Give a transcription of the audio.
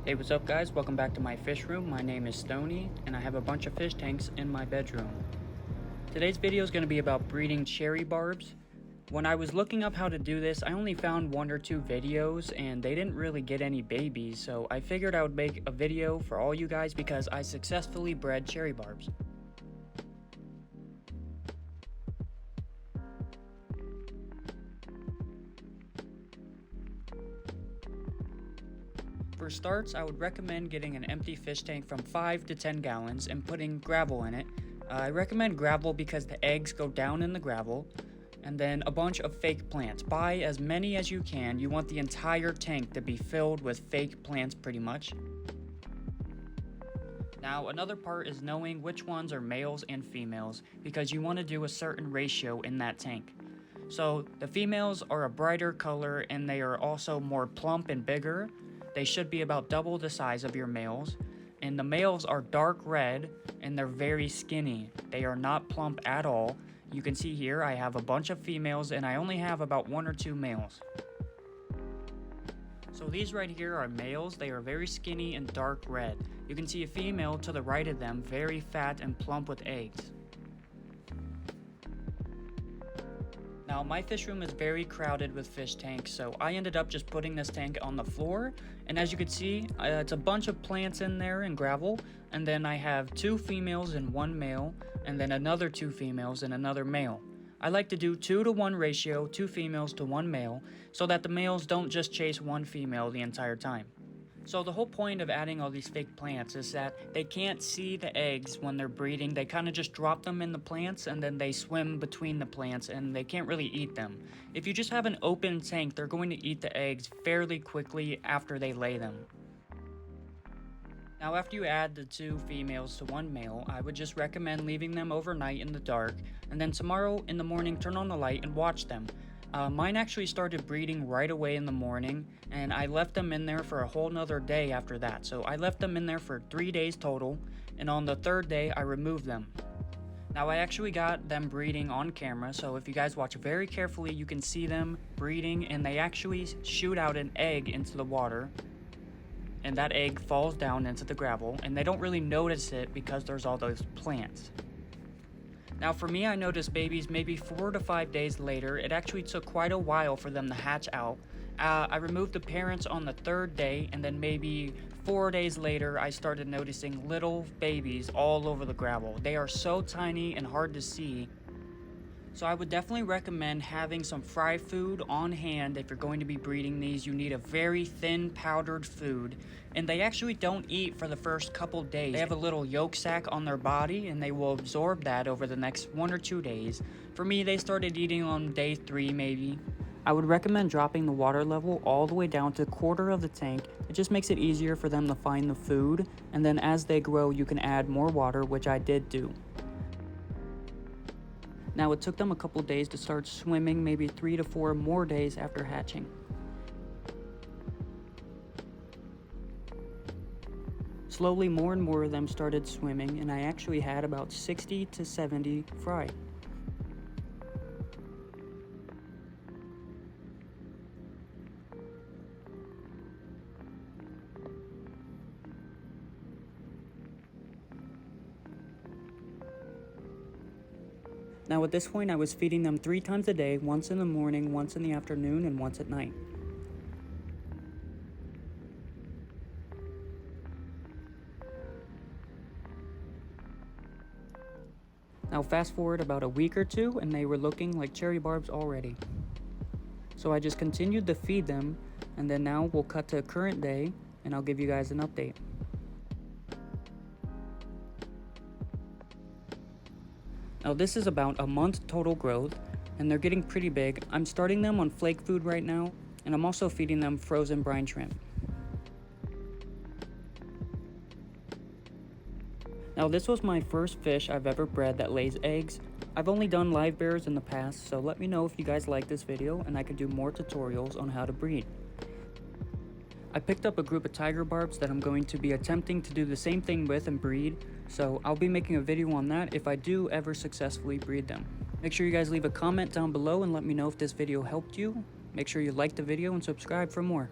Hey, what's up guys? Welcome back to my fish room. My name is Stony and I have a bunch of fish tanks in my bedroom. Today's video is going to be about breeding cherry barbs. When I was looking up how to do this, I only found 1 or 2 videos and they didn't really get any babies, so I figured I would make a video for all you guys because I successfully bred cherry barbs. For starts, I would recommend getting an empty fish tank from 5 to 10 gallons and putting gravel in it. I recommend gravel because the eggs go down in the gravel. And then a bunch of fake plants. Buy as many as you can. You want the entire tank to be filled with fake plants pretty much. Now another part is knowing which ones are males and females because you want to do a certain ratio in that tank. So the females are a brighter color and they are also more plump and bigger. They should be about double the size of your males. And the males are dark red and they're very skinny. They are not plump at all. You can see here I have a bunch of females and I only have about 1 or 2 males. So these right here are males. They are very skinny and dark red. You can see a female to the right of them, very fat and plump with eggs. Now my fish room is very crowded with fish tanks, so I ended up just putting this tank on the floor, and as you can see, it's a bunch of plants in there and gravel, and then I have 2 females and 1 male, and then another 2 females and another male. I like to do 2 to 1 ratio, 2 females to 1 male, so that the males don't just chase 1 female the entire time. So the whole point of adding all these fake plants is that they can't see the eggs when they're breeding. They kind of just drop them in the plants and then they swim between the plants and they can't really eat them. If you just have an open tank, they're going to eat the eggs fairly quickly after they lay them. Now after you add the 2 females to 1 male, I would just recommend leaving them overnight in the dark, and then tomorrow in the morning turn on the light and watch them. Mine actually started breeding right away in the morning, and I left them in there for a whole nother day after that. So I left them in there for 3 days total, and on the 3rd day I removed them. Now I actually got them breeding on camera, so if you guys watch very carefully you can see them breeding, and they actually shoot out an egg into the water, and that egg falls down into the gravel, and they don't really notice it because there's all those plants. Now for me, I noticed babies maybe 4 to 5 days later. It actually took quite a while for them to hatch out. I removed the parents on the 3rd day, and then maybe 4 days later I started noticing little babies all over the gravel. They are so tiny and hard to see. So I would definitely recommend having some fry food on hand if you're going to be breeding these. You need a very thin powdered food, and they actually don't eat for the first couple days. They have a little yolk sac on their body and they will absorb that over the next 1 or 2 days. For me, they started eating on day 3 maybe. I would recommend dropping the water level all the way down to 1/4 of the tank. It just makes it easier for them to find the food, and then as they grow you can add more water, which I did do. Now it took them a couple days to start swimming, maybe 3 to 4 more days after hatching. Slowly more and more of them started swimming, and I actually had about 60 to 70 fry. Now at this point I was feeding them 3 times a day, once in the morning, once in the afternoon, and once at night. Now fast forward about a week or 2 and they were looking like cherry barbs already. So I just continued to feed them, and then now we'll cut to current day and I'll give you guys an update. Now this is about a month total growth, and they're getting pretty big. I'm starting them on flake food right now, and I'm also feeding them frozen brine shrimp. Now this was my first fish I've ever bred that lays eggs. I've only done live bears in the past, so let me know if you guys like this video and I can do more tutorials on how to breed. I picked up a group of tiger barbs that I'm going to be attempting to do the same thing with and breed, so I'll be making a video on that if I do ever successfully breed them. Make sure you guys leave a comment down below and let me know if this video helped you. Make sure you like the video and subscribe for more.